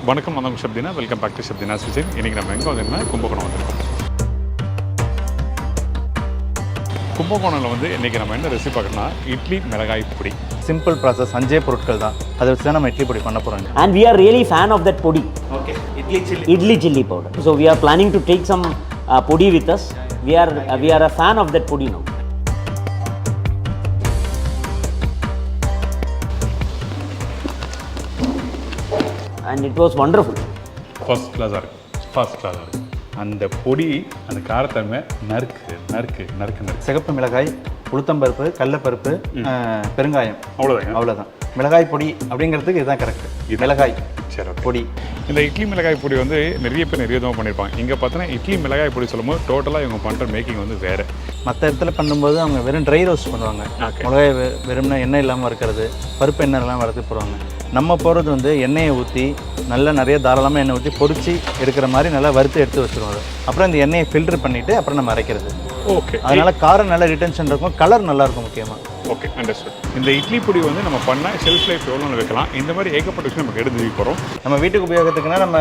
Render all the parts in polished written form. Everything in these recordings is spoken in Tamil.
வணக்கம், நான் Shabdina. Welcome back to Shabdina kitchen. இன்றைக்கி நம்ம எங்கே வந்திருக்கோம்னா கும்பகோணம் வந்திருக்கோம். கும்பகோணத்தில் வந்து இன்றைக்கி நம்ம என்ன ரெசிபி பார்க்கணும்னா இட்லி மிளகாய் பொடி. சிம்பிள் ப்ராசஸ், 5 பொருட்கள் தான். அதை வச்சு தான் நம்ம இட்லி பொடி பண்ண போகிறோம். And we are really fan of that podi. Okay, Idli chilli powder. So we are planning to take some podi with us. We are a fan of that podi now. And it was wonderful. First கிளாஸாக இருக்குது. அந்த பொடி, அந்த காரத்தன்மை நறுக்கு நறுக்கு நறுக்கு நறுக்கு. சிகப்பு மிளகாய், உளுத்தம்பருப்பு, கடலைப்பருப்பு, பெருங்காயம், அவ்வளோதான். மிளகாய் பொடி அப்படிங்கிறதுக்கு இதுதான் கரெக்ட். மிளகாய் சரி பொடி. இந்த இட்லி மிளகாய் பொடி வந்து நிறைய பேர் நிறைய விதமாக பண்ணியிருப்பாங்க. இங்கே பார்த்தோன்னா இட்லி மிளகாய் பொடி சொல்லும்போது டோட்டலாக இவங்க பண்ணுற மேக்கிங் வந்து வேறு. மற்ற இடத்துல பண்ணும்போது அவங்க வெறும் ட்ரை ரோஸ்ட் பண்ணுவாங்க. மிளகாய் வெறும்னா எண்ணெய் இல்லாமல் இருக்கிறது, பருப்பு எண்ணெய் எல்லாம் வறுத்து போடுவாங்க. நம்ம போகிறது வந்து எண்ணெயை ஊற்றி நல்லா நிறைய தாராளமாக எண்ணெய் ஊற்றி பொரிச்சு எடுக்கிற மாதிரி நல்லா வறுத்து எடுத்து வச்சுருவாங்க. அப்புறம் இந்த எண்ணெயை ஃபில்டர் பண்ணிவிட்டு அப்புறம் நம்ம அரைக்கிறது. ஓகே, அதனால் காரம் நல்லா ரிட்டென்ஷன் இருக்கும், கலர் நல்லாயிருக்கும் முக்கியமாக. Okay, understood. இந்த இட்லி பொடி வந்து நம்ம பண்ண ஷெல்ஃப் லைஃப் எவ்வளோ வைக்கலாம், இந்த மாதிரி ஏகப்பட்ட விஷயம் நமக்கு எடுத்து போகிறோம். நம்ம வீட்டுக்கு உபயோகத்துக்குன்னா நம்ம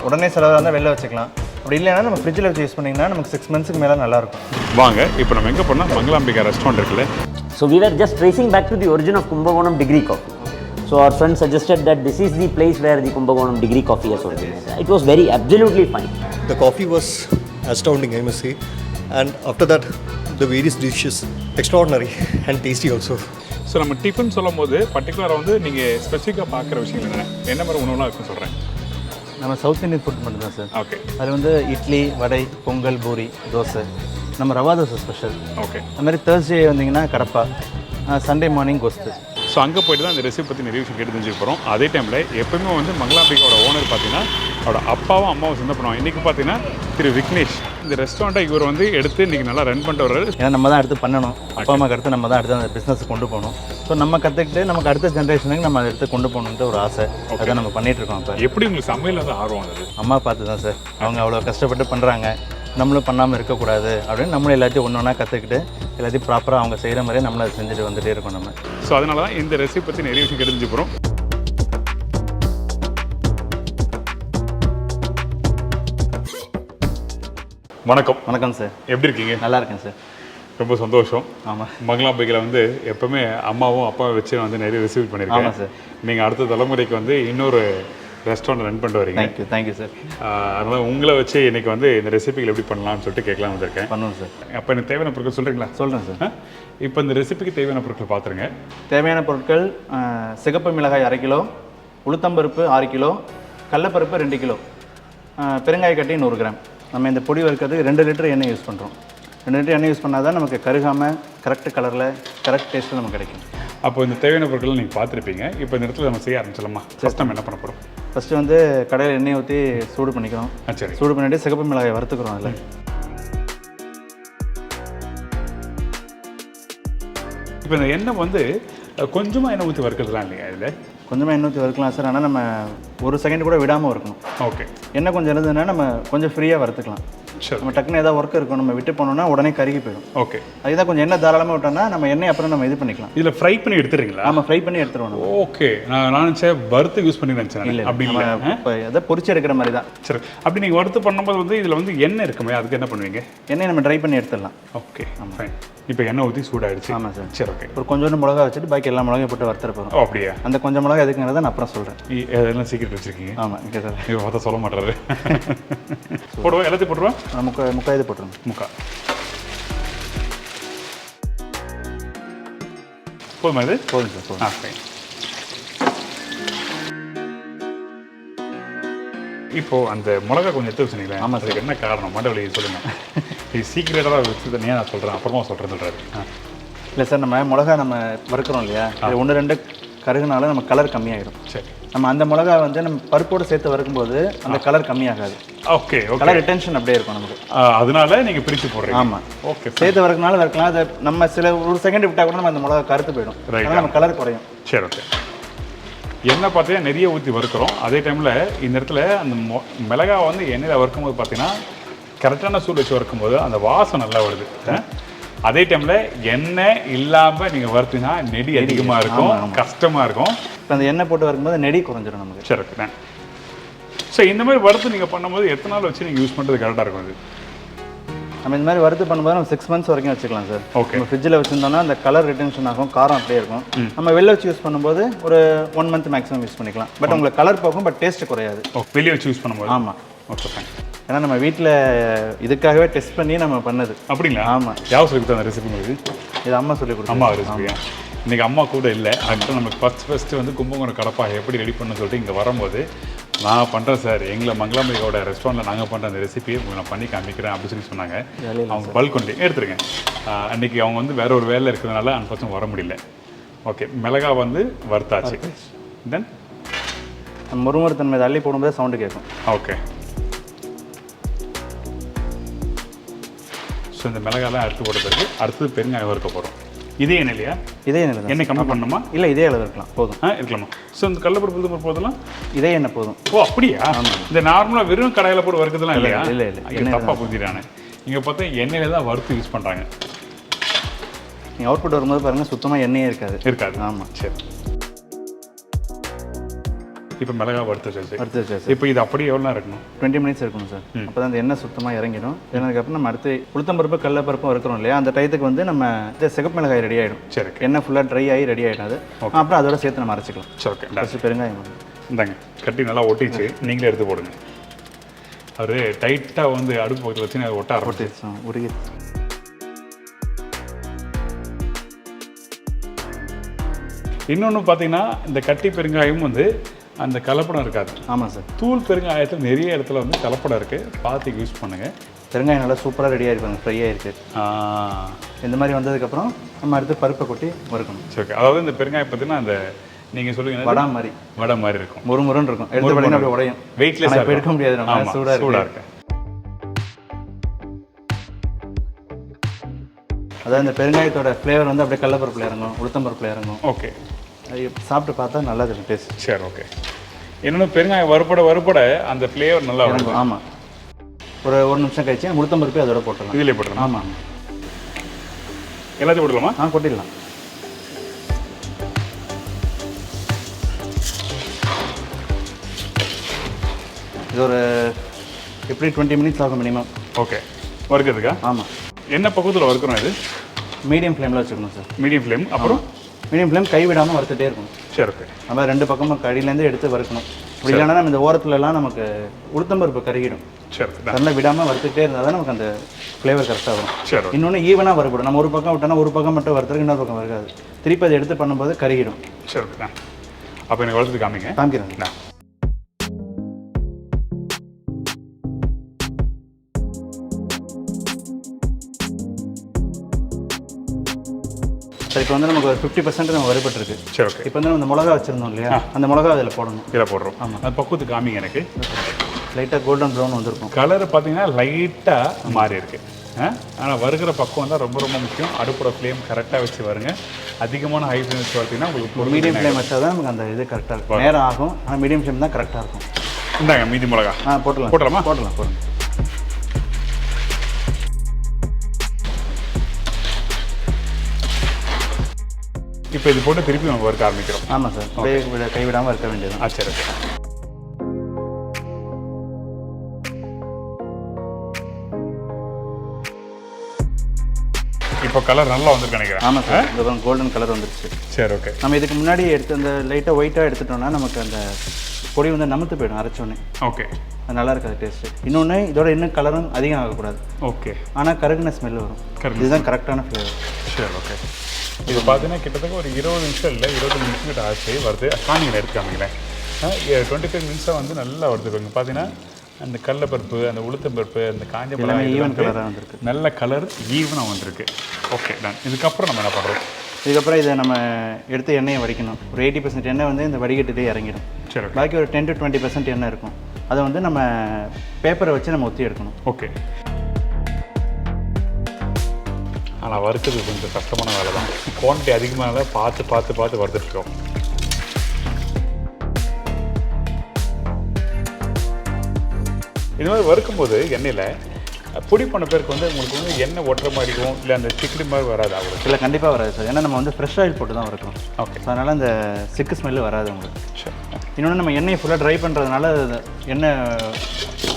உடனே செலவாக இருந்தால் வெளில வச்சுக்கலாம். அப்படி இல்லைன்னா நம்ம ஃப்ரிட்ஜில் வச்சு யூஸ் பண்ணிங்கன்னா நமக்கு 6 months மேலே நல்லாயிருக்கும். வாங்க, இப்போ நம்ம எங்கே போனால் மங்களாம்பிகா ரெஸ்டாரண்ட் இருக்குல்ல. So we were just tracing back to the origin of Kumbakonam degree coffee. So our friend suggested that this is the place where the Kumbakonam degree coffee has originated. It was absolutely fine. The coffee was astounding, I must say. And after that, the various dishes, extraordinary and tasty also. So நம்ம டிஃபன் சொல்லும் போது பர்டிகுலராக வந்து நீங்கள் ஸ்பெசிஃபிக்காக பார்க்குற விஷயங்கள் என்ன மாதிரி உணவுலாம் இருக்குன்னு சொல்கிறேன். நம்ம சவுத் இந்தியன் ஃபுட் மட்டும் தான் சார். ஓகே, அதில் வந்து இட்லி, வடை, பொங்கல், பூரி, தோசை. நம்ம ரவா தோசை ஸ்பெஷல். ஓகே, அது மாதிரி தேர்ஸ்டே வந்தீங்கன்னா கடப்பா, சண்டே மார்னிங் கோஸ்து. ஸோ அங்கே போய்ட்டு தான் அந்த ரெசிபி பற்றி நிறைய விஷயம் கேட்டு தெரிஞ்சுக்க போகிறோம். அதே டைமில் எப்போயுமே வந்து மங்களாம்பிகாவோட ஓனர் பார்த்தீங்கன்னா அவரோட அப்பாவும் அம்மாவும் சேர்ந்து பண்ணுவாங்க. இன்றைக்கி பார்த்தீங்கன்னா திரு விக்னேஷ் இந்த ரெஸ்டாரண்ட்டை இவர் வந்து எடுத்து இன்றைக்கி நல்லா ரன் பண்ணிட்டு வர்றாரு. ஏன்னா நம்ம தான் எடுத்து பண்ணணும், அப்பா அம்மாவுக்கு அடுத்து நம்ம தான் அடுத்து அந்த பிஸ்னஸ் கொண்டு போகணும். ஸோ நம்ம கற்றுக்கிட்டு நமக்கு அடுத்த ஜென்ரேஷனுக்கு நம்ம அதை எடுத்து கொண்டு போகணுன்ட்டு ஒரு ஆசை. அதை நம்ம பண்ணிகிட்ருக்கோம். இப்போ எப்படி உங்களுக்கு சமையல் வந்து ஆர்வம் வந்தது? அம்மா பார்த்து தான் சார். அவங்க அவ்வளோ கஷ்டப்பட்டு பண்ணுறாங்க, நம்மளும் பண்ணாமல் இருக்கக்கூடாது அப்படின்னு நம்மளும் எல்லாத்தையும் ஒன்று ஒன்றா கற்றுக்கிட்டு எல்லாத்தையும் ப்ராப்பராக அவங்க செய்கிற மாதிரியே நம்மளும் அதை செஞ்சுட்டு வந்துகிட்டே இருக்கோம் நம்ம. ஸோ அதனால தான் இந்த ரெசிபி பற்றி நிறைய விஷயம் தெரிஞ்சு போகிறோம். வணக்கம். வணக்கம் சார். எப்படி இருக்கீங்க? நல்லா இருக்கேன் சார். ரொம்ப சந்தோஷம். ஆமாம், மங்களாம்பிகையில் வந்து எப்போவுமே அம்மாவும் அப்பாவும் வச்சு வந்து நிறைய ரெசிபி பண்ணியிருக்கேன். ஆமாம் சார். நீங்கள் அடுத்த தலைமுறைக்கு வந்து இன்னொரு ரெஸ்டாரண்ட் ரன் பண்ணிட்டு வரீங்க. Thank you sir. அதனால் உங்களை வச்சு இன்றைக்கி வந்து இந்த ரெசிபிகள் எப்படி பண்ணலாம்னு சொல்லிட்டு கேட்கலாம் வந்திருக்கேன். பண்ணுவோம் சார். அப்போ எனக்கு தேவையான பொருட்கள் சொல்கிறீங்களா? சொல்கிறேன் சார். இப்போ இந்த ரெசிபிக்கு தேவையான பொருட்கள் பார்த்துருங்க. தேவையான பொருட்கள் சிகப்பு மிளகாய் 1/2 கிலோ, உளுத்தம்பருப்பு 6 கிலோ, கடலைப்பருப்பு 2 கிலோ, பெருங்காய கட்டி 100 கிராம். நம்ம இந்த பொடி வறுக்கிறதுக்கு 2 லிட்டர் எண்ணெய் யூஸ் பண்ணுறோம். 2 லிட்டர் எண்ணெய் யூஸ் பண்ணால் தான் நமக்கு கருகாமல் கரெக்ட் கலரில் கரெக்ட் டேஸ்ட்டில் நமக்கு கிடைக்கும். அப்போ இந்த தேவையான பொருட்கள் நீங்கள் பார்த்துருப்பீங்க. இப்போ இந்த இடத்துல நம்ம செய்ய ஆரம்பிச்சிடலாமா? ஃபஸ்ட் நம்ம என்ன பண்ண போகிறோம்? ஃபஸ்ட்டு வந்து கடையில் எண்ணெய் ஊற்றி சூடு பண்ணிக்கிறோம். சரி, சூடு பண்ணிவிட்டு சிகப்பு மிளகாய் வறுத்துக்கிறோம். அதில் இப்போ இந்த எண்ணெய் வந்து கொஞ்சமாக எண்ணெய் ஊற்றி வறுக்கிறதுலாம் இல்லையா? இதில் கொஞ்சமாக எண்ணெய் ஊற்றி வறுக்கலாம் சார். ஆனால் நம்ம 1 செகண்ட் கூட விடாமல் வறுக்கணும். ஓகே, எண்ணெய் கொஞ்சம் இருந்ததுன்னா நம்ம கொஞ்சம் ஃப்ரீயாக வறுத்துக்கலாம். சரி. நம்ம டக்குன்னு ஏதாவது ஒர்க் இருக்கும், நம்ம விட்டு போனோம்னா உடனே கருகி போயிடும். ஓகே, அதுதான் கொஞ்சம் எண்ணெய் தாராளமாக விட்டோம்னா நம்ம எண்ணெய் அப்புறம் நம்ம இது பண்ணிக்கலாம். இதில் ஃப்ரை பண்ணி எடுத்துறீங்களா? ஆமாம், ஃப்ரை பண்ணி எடுத்துருவோம். ஓகே, நான் நினச்சேன் வறுத்து யூஸ் பண்ணி நினச்சேன். இல்லை, அப்படி இல்லை, இப்போ எதை பொரிச்சு எடுக்கிற மாதிரி தான். சரி. அப்படி நீங்கள் வறுத்து பண்ணும்போது வந்து இதில் வந்து எண்ணெய் இருக்குமே, அதுக்கு என்ன பண்ணுவீங்க? எண்ணெய் நம்ம ட்ரை பண்ணி எடுத்துடலாம். Okay, fine. இப்போ எண்ணெய் ஊற்றி சூடாகிடுச்சு. ஆமாம் சார். சரி, ஓகே. ஒரு கொஞ்சோண்டு மிளகா வச்சுட்டு பாக்கி எல்லா மிளகாயும் போட்டு வறுத்துற போகிறோம். ஓ, அப்படியா? அந்த கொஞ்சம் மிளகா எதுக்குங்கிறத நான் அப்புறம் சொல்கிறேன். அதெல்லாம் சீக்கிரம் வச்சுருக்கீங்க. ஆமாம், ஓகே சார். இப்போ பார்த்தா சொல்ல மாட்டாரு. போடுவோம், எல்லாத்தையும் போட்டுருவோம். முக்கால் இது போட்டுருங்க. முக்கால் போதுமா? இது போதும் சார், போதும். ஃபைன். இப்போது அந்த மிளகா கொஞ்சம் எடுத்து வச்சுருங்களேன். ஆமாம், அதுக்கு என்ன காரணம்? மண்டவழி சொல்லுங்கள். இது சீக்கிரட்டாக வச்சு தனியாக நான் சொல்கிறேன், அப்புறமா சொல்கிறேன். இல்லை சார், நம்ம மிளகா நம்ம வறுக்கிறோம் இல்லையா, 1-2 கருகுனால நம்ம கலர் கம்மியாகிடும். சரி. நம்ம அந்த மிளகா வந்து நம்ம பருப்போடு சேர்த்து வறுக்கும்போது அந்த கலர் கம்மியாகாது. ஓகே, கலர் ரிட்டென்ஷன் அப்படியே இருக்கும் நமக்கு. அதனால நீங்கள் பிரித்து போடுறீங்க. ஆமாம், ஓகே. சேர்த்து வறுக்கனால வறுக்கலாம். அதை நம்ம சில 1 செகண்ட் விட்டால் கூட நம்ம அந்த மிளகா கருத்து போயிடும். அதனால் நம்ம கலர் குறையும். சரி, ஓகே. எண்ணெய் பார்த்தீங்கன்னா நிறைய ஊற்றி வறுக்கிறோம். அதே டைமில் இந்த இடத்துல அந்த மிளகாய் வந்து எண்ணெயில் வறுக்கும்போது பார்த்தீங்கன்னா கரெக்டான சூடு வச்சு வறுக்கும்போது அந்த வாசம் நல்லா வருது. அதே டைமில் எண்ணெய் இல்லாமல் நீங்கள் வறுத்தீங்கன்னா நெடி அதிகமாக இருக்கும், கஷ்டமாக இருக்கும். இப்போ அந்த எண்ணெய் போட்டு வறுக்கும்போது நெடி குறைஞ்சிடும் நமக்கு. சரி, ஓகே. ஸோ இந்த மாதிரி வறுத்து நீங்கள் பண்ணும்போது எத்தனை நாள் வச்சு நீங்கள் யூஸ் பண்ணுறது கரெக்டாக இருக்கும் அது? நம்ம இந்த மாதிரி வறுத்து பண்ணும்போது நம்ம 6 months வரைக்கும் வச்சுக்கலாம் சார். ஓகே. நம்ம ஃப்ரிட்ஜில் வச்சுருந்தோம்னா அந்த கலர் ரிட்டன்ஷன் ஆகும், காரம் அப்படியே இருக்கும். நம்ம வெளில வச்சு யூஸ் பண்ணும்போது ஒரு 1 month மேக்ஸிமம் யூஸ் பண்ணிக்கலாம். பட் உங்களுக்கு கலர் போகும், பட் டேஸ்ட் குறையாது. வெளியே வச்சு யூஸ் பண்ணும்போது? ஆமாம். Okay fine. ஏன்னா நம்ம வீட்டில் இதுக்காகவே டெஸ்ட் பண்ணி நம்ம பண்ணது. அப்படிங்களா? ஆமாம். யார் சொல்லி கொடுத்தா அந்த ரெசிபி உங்களுக்கு? இது அம்மா சொல்லி கொடுத்தா. அம்மா ரெசிபியா? இன்றைக்கி அம்மா கூட இல்லை. ஆக்சுவலாக நமக்கு ஃபஸ்ட்டு வந்து கும்பகோணம் கடப்பா எப்படி ரெடி பண்ணணும்னு சொல்லிட்டு இங்கே வரும்போது நான் பண்ணுறேன் சார், எங்களை மங்களாம்பிகையோட ரெஸ்டாரண்ட்டில் நாங்கள் பண்ணுற அந்த ரெசிபியை உங்களுக்கு நான் பண்ணி காமிக்கிறேன் அப்படின்னு சொல்லி சொன்னாங்க. அவங்க பல்க் கொண்டு எடுத்துருங்க. அன்றைக்கி அவங்க வந்து வேற ஒரு வேலை இருக்கிறதுனால அன்ஃபார்ச்சுனேட் வர முடியல. ஓகே, மிளகா வந்து வறுத்தாச்சு. தென் முருமுறு தன்மை அள்ளி போடும்போது சவுண்டு கேட்கும். ஓகே. ஸோ இந்த மிளகாலாம் எடுத்து போட்ட பிறகு அடுத்தது பெருங்காயம் வறுக்க போகிறோம். இதே எண்ணெய் இல்லையா? இதே எண்ணெய் எண்ணெய் கம்மி பண்ணணுமா? இல்லை, இதே அளவு இருக்கலாம், போதும். இருக்கலாமா? ஸோ இந்த கடலைப்பருப்பு உளுத்தம்பருப்பு போதெல்லாம் இதே எண்ணெய் போதும். ஓ அப்படியா? இந்த நார்மலாக வெறும் கடையில் போட்டு வறுக்கிறதுலாம் இல்லையா? இல்லை. தப்பாக புரிஞ்சிடானே. இங்கே பார்த்தா எண்ணெயில் தான் வறுத்து யூஸ் பண்ணுறாங்க. நீங்கள் அவுட்புட் வரும்போது பாருங்கள், சுத்தமாக எண்ணெயே இருக்காது. ஆமாம், சரி. இப்போ மிளகா வறுத்து வச்சு இப்போ இது அப்படியே எவ்வளோ இருக்கணும்? 20 minutes இருக்கணும் சார். அப்போ தான் அந்த எண்ணெய் சுத்தமாக இறங்கிடும். இறங்கினதுக்கப்புறம் நம்ம அடுத்து உளுத்தம்பருப்பு கடலைப்பருப்பும் இருக்கிறோம் இல்லையா, அந்த டயத்துக்கு வந்து நம்ம சிகப்பு மிளகாய் ரெடி ஆகிடும். சரி. எண்ணெய் ஃபுல்லாக ட்ரை ஆகி ரெடி ஆகிடும். அது அப்புறம் அதோட சேர்த்து நம்ம அரைச்சிக்கலாம். சரி, ஓகே. ஃபஸ்ட்டு பெருங்காயம் இந்தாங்க, கட்டி நல்லா ஒட்டிச்சு. நீங்களே எடுத்து போடுங்க. அவர் டைட்டாக வந்து அடுப்பு பக்கத்தில் வச்சு ஒட்ட ஆரம்பிச்சு உருகி. இன்னொன்று பார்த்தீங்கன்னா இந்த கட்டி பெருங்காயம் வந்து அந்த கலப்படம் இருக்காது. ஆமாம் சார். தூள் பெருங்காயத்தில் நிறைய இடத்துல வந்து கலப்படம் இருக்குது, பார்த்து யூஸ் பண்ணுங்கள். பெருங்காயம் நல்லா சூப்பராக ரெடியாக இருப்பாங்க, ஃப்ரையாக இருக்குது. இந்த மாதிரி வந்ததுக்கப்புறம் நம்ம அடுத்து பருப்பை கொட்டி வறுக்கணும். சரி, ஓகே. அதாவது இந்த பெருங்காயம் பார்த்தீங்கன்னா அந்த நீங்கள் சொல்லுவீங்க வடை மாதிரி இருக்கும், முறுமுறுன்னு இருக்கும். எடுத்து பார்த்தீங்கன்னா அப்படியே உடையும். வெயிட்லெஸ் எடுக்க முடியாது, நம்ம சூடாக இருக்கு. அதாவது இந்த பெருங்காயத்தோட ஃப்ளேவர் வந்து அப்படியே கடலைப்பருப்பில் இறங்கும், உளுத்தம்பருப்பில் இறங்கும். ஓகே. சாப்பிட்டு பார்த்தா நல்லா இருக்கும் டேஸ்ட். சரி, ஓகே. இன்னொன்று பெருங்காயம் வறுப்பட அந்த ஃப்ளேவர் நல்லா இருக்கும். ஆமாம். ஒரு 1 நிமிஷம் கழிச்சு உளுத்தம்பருப்பே அதோட போட்டுடலாம். இதிலே போட்டுடலாம். ஆமாம். எல்லாத்தையும் போட்டுடலாமா? கொட்டிடலாம். இது ஒரு எப்படி 20 minutes ஆகும் மினிமம். ஓகே. வறுக்கிறதுக்கா? ஆமாம். என்ன பக்கத்தில் வறுக்கிறோம் இது? மீடியம் ஃப்ளேமில் வச்சுக்கணும் சார். Medium flame. அப்புறம் மீடியம் ஃப்ளேம் கை விடாமல் வறுத்துட்டே இருக்கும். சரி, ஓகே. நம்ம 2 பக்கமும் கடியிலேருந்து எடுத்து வறுக்கணும். அப்படி இல்லைன்னா நம்ம இந்த ஓரத்துலலாம் நமக்கு உளுத்தம்பருப்பு கருகிடும். சரி, நல்லா விடாமல் வறுத்துட்டே இருந்தால் தான் நமக்கு அந்த ஃப்ளேவர் கரெக்டாக வரும். சரி. இன்னொன்று ஈவனாக வறுபடும். நம்ம ஒரு பக்கம் விட்டோம்னா ஒரு பக்கம் மட்டும் வறுத்துருக்கு, இன்னொரு பக்கம் வறுக்காது. திருப்பி அதை எடுத்து பண்ணும்போது கருகிடும். சரி, ஓகே. அப்போ எனக்கு வறுத்து காமிக்கிறேன். இப்போ வந்து நமக்கு ஒரு 50% நம்ம வறுபட்டுருக்கு. சரி, ஓகே. இப்போ வந்து நம்ம இந்த மிளகா வச்சுருந்தோம் இல்லையா, அந்த மிளகா அதில் போடணும். இதில் போடுறோம். ஆமாம். அது பக்குவத்துக்கு காமிங்க. எனக்கு லைட்டாக கோல்டன் ப்ரௌன் வந்திருக்கும். கலர் பார்த்தீங்கன்னா லைட்டாக மாறி இருக்குது. ஆனால் வருகிற பக்குவம் தான் ரொம்ப ரொம்ப முக்கியம். அடுப்போட ஃப்ளேம் கரெக்டாக வச்சு வருங்க. அதிகமான ஹை ஃப்ளேம் வச்சு பார்த்தீங்கன்னா உங்களுக்கு ஒரு மீடியம் ஃப்ளேம் வச்சா தான் நமக்கு அந்த இது கரெக்டாக இருக்கும். நேரம் ஆகும், ஆனால் மீடியம் ஃப்ளேம் தான் கரெக்டாக இருக்கும். இந்தாங்க மீதி மிளகா. போடலாமா? போடலாம். இப்போ இது போட்டு திருப்பி நம்ம வறுக்க ஆரம்பிக்கிறோம். ஆமாம் சார். கைவிடாமல் இருக்க வேண்டியது. சரி. இப்போ கலர் நல்லா வந்துருக்கு நினைக்கிறேன். ஆமாம் சார். இந்த கோல்டன் கலர் வந்துருச்சு. சரி, ஓகே. நம்ம இதுக்கு முன்னாடி எடுத்து அந்த லைட்டாக ஒயிட்டாக எடுத்துட்டோம்னா நமக்கு அந்த பொடி வந்து நமத்து போயிடும் அரைச்சோன்னே. ஓகே. அது நல்லா இருக்காது டேஸ்ட்டு. இன்னொன்று இதோட இன்னும் கலரும் அதிகம் ஆகக்கூடாது. ஓகே. ஆனால் கருகுன ஸ்மெல் வரும். இதுதான் கரெக்டான ஃப்ளேவர். சரி, ஓகே. இது பார்த்தீங்கன்னா கிட்டத்தட்ட ஒரு 20 நிமிஷம் இல்லை 25 நிமிஷம் கிட்ட ஆச்சு வருது. காணிகளை எடுத்துக்காமிங்களேன். 25 நிமிஷம் வந்து நல்லா வருது. பார்த்தீங்கன்னா அந்த கடலைப்பருப்பு, அந்த உளுத்தம்பருப்பு, அந்த காஞ்ச மிளகாய் ஈவன் கலராக வந்திருக்கு. நல்ல கலர் ஈவனாக வந்திருக்கு. Okay, done. இதுக்கப்புறம் நம்ம என்ன பண்ணுறோம்? இதுக்கப்புறம் இதை நம்ம எடுத்து எண்ணெயை வடிக்கணும். ஒரு 80% எண்ணெய் வந்து இந்த வடிகட்டிலே இறங்கிடும். சரி. பாக்கி ஒரு 10 to 20% எண்ணெய் இருக்கும். அதை வந்து நம்ம பேப்பரை வச்சு நம்ம ஊற்றி எடுக்கணும். ஓகே. ஆனால் வறுக்கிறது கொஞ்சம் கஷ்டமான வேலை தான். குவான்டிட்டி அதிகமாக பார்த்து வறுத்துட்ருக்கோம். இது மாதிரி வறுக்கும்போது எண்ணெயில் பொடி பண்ண பேருக்கு வந்து உங்களுக்கு வந்து எண்ணெய் ஒட்டுற மாதிரி இருக்கும், இல்லை அந்த சிக்கடி மாதிரி வராது அவங்களுக்கு? இல்லை கண்டிப்பாக வராது சார். ஏன்னா நம்ம வந்து ஃப்ரெஷ் ஆயில் போட்டு தான் வறுக்கிறோம். ஓகே. ஸோ அதனால் அந்த சிக்கு ஸ்மெல்லு வராது உங்களுக்கு. சரி. இன்னொன்று நம்ம எண்ணெயை ஃபுல்லாக ட்ரை பண்ணுறதுனால எண்ணெய்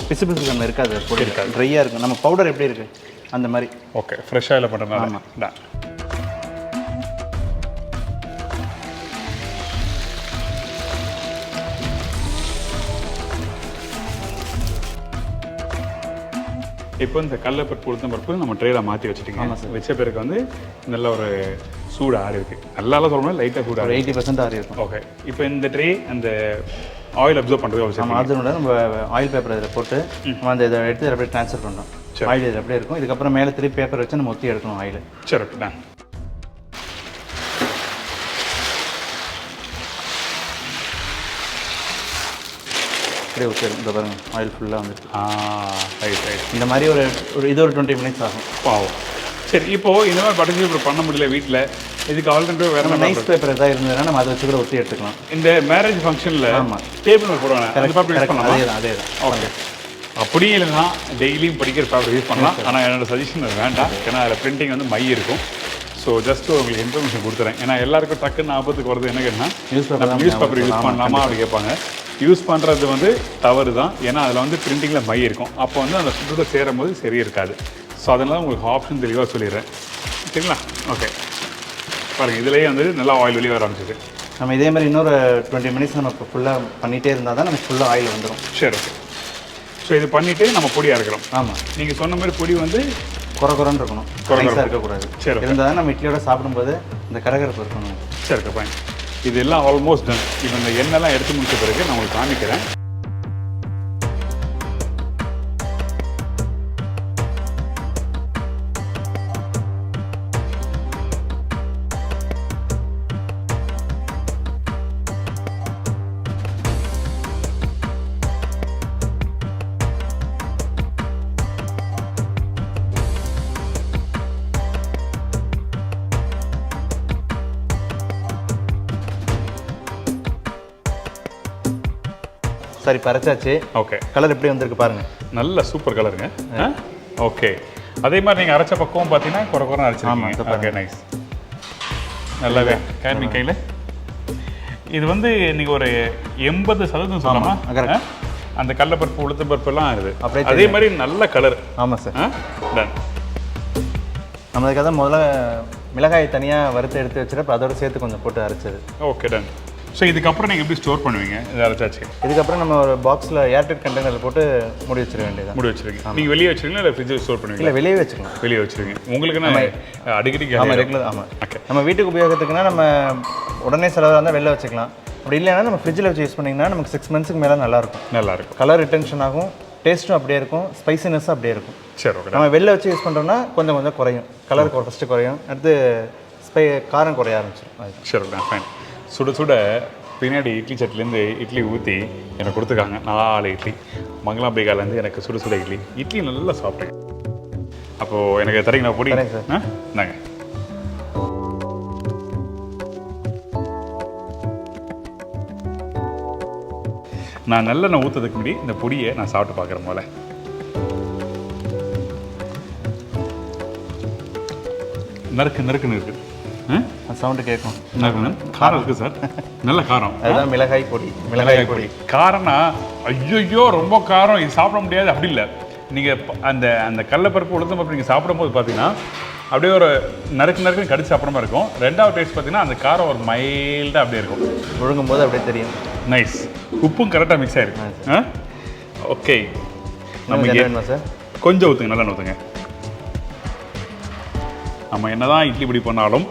பிசு பிசு தன்மை இருக்காது, பொடி இருக்காது, ட்ரையாக இருக்கும். நம்ம பவுடர் எப்படி இருக்குது அந்த மாதிரி. ஓகே, ஃப்ரெஷ் ஆயில் பண்ணுறதுனால. ஆமாம். இப்போ இந்த கடலைப்பருப்பு உளுத்தம்பருப்பு நம்ம ட்ரேயில் மாற்றி வச்சுட்டிங்க. ஆமாம் சார். வச்ச பிறகு வந்து நல்ல ஒரு சூடு ஆறி இருக்குது. நல்லாலாம் சொல்லணும், லைட்டாக சூடு ஒரு ஆறி. 80% ஆறி இருக்கும். ஓகே. இப்போ இந்த ட்ரே அந்த ஆயில் அப்சர்வ் பண்ணுறது நம்ம அவசியம். அதனோட நம்ம ஆயில் பேப்பர் இதில் போட்டு நம்ம அந்த இதை எடுத்து இதில் அப்படியே ட்ரான்ஸ்ஃபர் பண்ணுறோம். ஆயில் இதில் அப்படியே இருக்கும். இதுக்கப்புறம் மேலே திருப்பி பேப்பர் வச்சு நம்ம ஒத்தி எடுக்கணும் ஆயில். சரி, ஓகே தான். அப்படியே ஊற்றி இந்த பாருங்கள் ஆயில் ஃபுல்லாக வந்துருக்கு. Right right. இந்த மாதிரி ஒரு இது ஒரு 20 மினிட்ஸ் ஆகும். பாவம். சரி, இப்போது இந்த மாதிரி பட்டர் பேப்பர் பண்ண முடியல வீட்டில், இதுக்கு ஆல்ரெடி வேறு நைஸ் பேப்பர் எதாவது இருந்ததுன்னா நம்ம அதை வச்சு கூட ஒத்தி எடுத்துக்கலாம். இந்த மேரேஜ் ஃபங்க்ஷனில் ஆமாம் டேபிள் போடுவாங்க, அந்த பேப்பர் யூஸ் பண்ணலாம். அதே தான். ஓகே. அப்படியே இல்லைன்னா டெய்லியும் படிக்கிற பேப்பர் யூஸ் பண்ணலாம். ஆனால் என்னோட சஜஷன் அது வேண்டாம். ஏன்னா அதில் பிரிண்டிங் வந்து மை இருக்கும். ஸோ ஜஸ்ட் உங்களுக்கு இன்ஃபர்மேஷன் கொடுத்துறேன். ஏன்னா எல்லாருக்கும் டக்குன்னு ஞாபகத்துக்கு வருது என்ன கேட்டால் நியூஸ் பேப்பர் யூஸ் பண்ணலாமா அப்படி கேட்பாங்க. யூஸ் பண்ணுறது வந்து தவறு தான். ஏன்னா அதில் வந்து பிரிண்டிங்கில் மை இருக்கும். அப்போ வந்து அந்த ஃபுட்டோட சேரும் போது சரி இருக்காது. ஸோ அதனால உங்களுக்கு ஆப்ஷன் தெளிவாக சொல்லிடுறேன். சரிங்களா? ஓகே. பாருங்கள், இதுலேயே வந்து நல்லா ஆயில் வெளியே வர ஆரம்பிச்சிது. நம்ம இதே மாதிரி இன்னொரு 20 மினிட்ஸ் நம்ம இப்போ ஃபுல்லாக பண்ணிகிட்டே இருந்தால் தான் நமக்கு ஃபுல்லாக ஆயில் வந்துடும். சரி, ஓகே. ஸோ இது பண்ணிவிட்டு நம்ம பொடியாக இருக்கிறோம். ஆமாம். நீங்கள் சொன்ன மாதிரி பொடி வந்து குறன்னு இருக்கணும், நைஸாக இருக்கக்கூடாது. சரி, இருந்தால் தான் நம்ம இட்லியோட சாப்பிடும்போது இந்த கரகரப்பு இருக்கணும். சரி, ஓகே ஃபைன். இது எல்லாம் ஆல்மோஸ்ட் டன். இப்போ இந்த எண்ணெய்லாம் எடுத்து முடிச்ச பிறகு நான் உங்களுக்கு காமிக்கிறேன். சரி, பறைச்சாச்சு. ஓகே. கலர் எப்படி வந்திருக்கு பாருங்கள். நல்ல சூப்பர் கலருங்க. ஓகே. அதே மாதிரி நீங்கள் அரைச்ச பக்கம் பார்த்தீங்கன்னா குறை அரைச்சிருக்கீங்க. Okay, nice. நல்லாவே கேள்வி கையில் இது வந்து நீங்கள் ஒரு 80% சொல்லலாமா? அந்த கடலைப்பருப்பு உளுத்தம்பருப்புலாம் இருக்குது. அப்படியே அதே மாதிரி நல்ல கலர். ஆமாம் சார். டன். நம்மளுக்கு தான் முதல்ல மிளகாய் தனியாக வறுத்து எடுத்து வச்சுட்டு அதோட சேர்த்து கொஞ்சம் போட்டு அரைச்சது. Okay, ton. ஸோ இதுக்கப்புறம் நீங்கள் எப்படி ஸ்டோர் பண்ணுவீங்க இதை அரைச்சாச்சு? இதுக்கப்புறம் நம்ம ஒரு பாக்ஸில் ஏர்டெட் கண்டெய்னரில் போட்டு மூடி வச்சிட வேண்டியது. மூடி வச்சிருக்கீங்க. நீங்கள் வெளியே வச்சுருக்கீங்களா இல்லை ஃப்ரிட்ஜில் ஸ்டோர் பண்ணுவீங்க? இல்லை, வெளியே வச்சுக்கலாம். வெளியே வச்சுருக்கீங்க. உங்களுக்கு நான் அடிக்கடி ஆமாம், ரெகுலர். ஆமாம். ஓகே. நம்ம வீட்டுக்கு உபயோகத்துக்குன்னா நம்ம உடனே செலவாக இருந்தால் வெளில வச்சுக்கலாம். அப்படி இல்லைன்னா நம்ம ஃப்ரிட்ஜில் வச்சு யூஸ் பண்ணிங்கன்னா நமக்கு 6 மந்த்ஸ்க்கு மேலே நல்லாயிருக்கும். நல்லாயிருக்கும். கலர் ரிட்டென்ஷன் ஆகும், டேஸ்ட்டும் அப்படியே இருக்கும், ஸ்பைசினஸும் அப்படியே இருக்கும். சரி, ஓகே. நம்ம வெளில வச்சு யூஸ் பண்ணுறோம்னா கொஞ்சம் கொஞ்சம் குறையும். கலர் ஃபஸ்ட்டு குறையும், அடுத்து காரம் குறைய ஆரம்பிச்சிடும். சரி, ஓகே ஃபைன். சுட சுட பின்னாடி இட்லி சட்டிலேருந்து இட்லி ஊற்றி எனக்கு கொடுத்துருக்காங்க. 4 இட்லி மங்களாம்பிகாலேருந்து எனக்கு சுட சுட இட்லி நல்லா சாப்பிட்டேன். அப்போது எனக்கு தரீங்களா பொடி? சார். நாங்கள் நான் நல்லெண்ணெய் ஊற்றுறதுக்கு முன்னாடி இந்த பொடியை நான் சாப்பிட்டு பார்க்குறேன் போல. நறுக்குன்னு இருக்குது. சவுண்டு கேட்கும். காரம் இருக்குது சார், நல்ல காரம். அதுதான் மிளகாய் பொடி. மிளகாய் பொடி காரம்னா ஐயோ ரொம்ப காரம், இது சாப்பிட முடியாது அப்படி இல்லை. நீங்கள் அந்த அந்த கடலைப்பருப்பு உளுத்தம்பருப்பு நீங்கள் சாப்பிடும்போது பார்த்தீங்கன்னா அப்படியே ஒரு நறுக்குன்னு கடிச்சு சாப்பிட்ற மாதிரி இருக்கும். ரெண்டாவது டேஸ்ட் பார்த்தீங்கன்னா அந்த காரம் ஒரு மைல்டாக அப்படியே இருக்கும். முழுங்கும் போது அப்படியே தெரியும். நைஸ். உப்பும் கரெக்டாக மிக்ஸ் ஆகிருக்கு. ஓகே. நம்ம சார் கொஞ்சம் ஊற்றுங்க, நல்லா ஊற்றுங்க. நம்ம என்ன தான் இட்லி பொடி பண்ணாலும்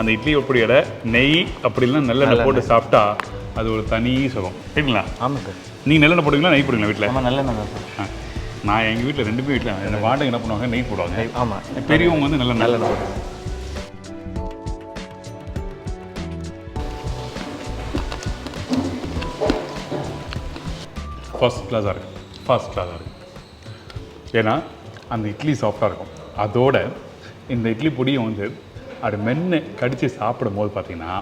அந்த இட்லி பொடியோட நெய் அப்படி இல்லைன்னா நல்லெண்ணெய் போட்டு சாப்பிட்டா அது ஒரு தனி சுகம். சரிங்களா? ஆமாம் சார். நீங்கள் நல்லெண்ணெய் போடுவீங்களா நெய் போடுவீங்களா வீட்டில்? ஆமாம், நல்லெண்ணெய் தான் சார். நான் எங்கள் வீட்டில் 2 வீட்டில் இந்த வாடகை என்ன பண்ணுவாங்க, நெய் போடுவாங்க. ஆமாம், பெரியவங்க வந்து நல்லெண்ணெய் போடுவாங்க. ஃபர்ஸ்ட் கிளாஸாக இருக்குது. ஏன்னா அந்த இட்லி சாஃப்டாக இருக்கும். அதோட இந்த இட்லி பொடியை வந்து அது மென்று கடித்து சாப்பிடும் போது பார்த்தீங்கன்னா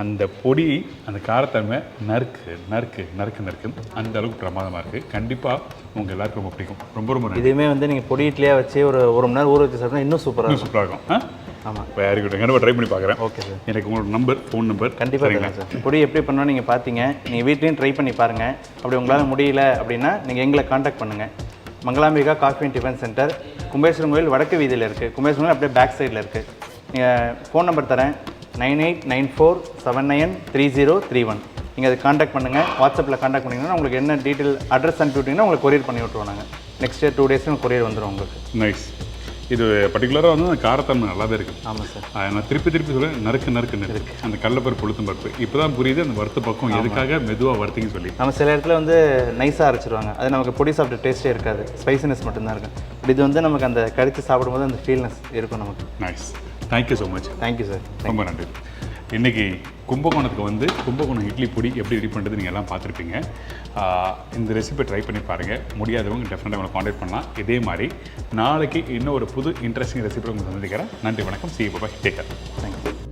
அந்த பொடி அந்த காரத்தன்மை நறுக்கு நறுக்கு நறுக்கு நறுக்கு அந்த அளவுக்கு பிரமாதமாக இருக்குது. கண்டிப்பாக உங்கள் எல்லாருக்கும் ரொம்ப பிடிக்கும். ரொம்ப ரொம்ப நன்றி. இதுவுமே வந்து நீங்கள் பொடி இட்லியாக வச்சு ஒரு மணி நேரம் ஊற வச்சு சாப்பிட்டா இன்னும் சூப்பராக இருக்கும். சூப்பராக இருக்கும். ஆமாம், வெரி குட். கண்டிப்பாக ட்ரை பண்ணி பார்க்குறேன். Okay sir. எனக்கு உங்களோட ஃபோன் நம்பர் கண்டிப்பாக தரேன் சார். பொடி எப்படி பண்ணணும்னு நீங்கள் பார்த்தீங்க, நீங்கள் வீட்லேயும் ட்ரை பண்ணி பாருங்கள். அப்படி உங்களால் முடியல அப்படின்னா நீங்கள் எங்களை காண்டாக்ட் பண்ணுங்கள். Mangalambika coffee and tiffin centre, Kumbeswaram கோயில் வடக்கு வீதியில் இருக்குது. கும்பேஸ்வரம் கோயில் அப்படியே பேக் சைடில் இருக்குது. நீங்கள் ஃபோன் நம்பர் தரேன், 9894793031. நீங்கள் அதை காண்டாக்ட் பண்ணுங்கள். வாட்ஸ்அப்பில் காண்டாக்ட் பண்ணிங்கன்னா உங்களுக்கு என்ன டீட்டெயில் அட்ரஸ் அனுப்பி விட்டிங்கன்னா உங்களுக்கு கொரியர் பண்ணி விட்டுருவோம். நாங்கள் நெக்ஸ்ட் 2 டேஸில் கொரியர் வந்துடும் உங்களுக்கு. நைஸ். இது பர்டிகுலராக வந்து அந்த காரத்தன்மை நல்லாவே இருக்குது. ஆமாம் சார். நான் திருப்பி சொல்கிறேன், நறுக்கு நறுக்கு நறுக்கு அந்த கடலப்பருப்பு உளுத்தம் பருப்பு இப்போ தான் புரியுது அந்த வறுத்த பக்கம் எதுக்காக மெதுவாக வறுத்தீங்கன்னு சொல்லி. நம்ம சில இடத்துல வந்து நைஸாக அரைச்சிருவாங்க, அது நமக்கு பொடி சாப்பிட்ட டேஸ்ட்டே இருக்காது, ஸ்பைசினஸ் மட்டும்தான் இருக்கும். பட் இது வந்து நமக்கு அந்த கடித்து சாப்பிடும்போது அந்த ஃபீல்னஸ் இருக்கும் நமக்கு. Nice. Thank you so much. Thank you sir. ரொம்ப நன்றி. இன்றைக்கி கும்பகோணத்துக்கு வந்து கும்பகோணம் இட்லி பொடி எப்படி ரெடி பண்ணுறது நீங்கள் எல்லாம் பார்த்துருப்பீங்க. இந்த ரெசிபி ட்ரை பண்ணி பாருங்கள். முடியாதவங்க டெஃபினட்டாக உங்களை காண்டாக்ட் பண்ணலாம். இதே மாதிரி நாளைக்கு இன்னும் ஒரு புது இன்ட்ரெஸ்டிங் ரெசிபி உங்களுக்கு சந்திக்கிறேன். நன்றி, வணக்கம். சி பாய், டேக் கேர். தேங்க்யூ.